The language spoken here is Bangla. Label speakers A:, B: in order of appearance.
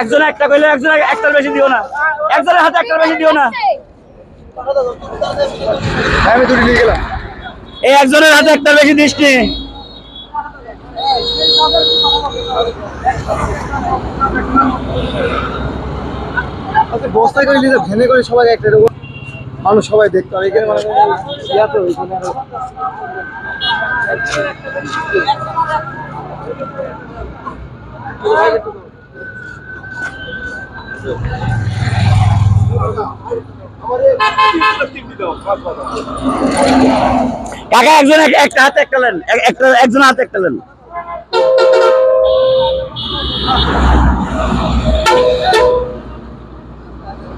A: একজন একটা কইলে একজন একটার বেশি দিও না, একজনের হাতে একটার বেশি দিও না।
B: আমি দুটো নিয়ে গেলাম।
A: এই একজনের হাতে একটার বেশি দিস নি।
B: আচ্ছা বস্তায় করে নিয়ে ভেনে করে সবাই একটা মানুষ সবাই দেখতো আর এখানে মানে ইয়া তো এখানে
A: কাকা একজন একটা হাতে একটা নেন, একজন হাতে একটা নেন।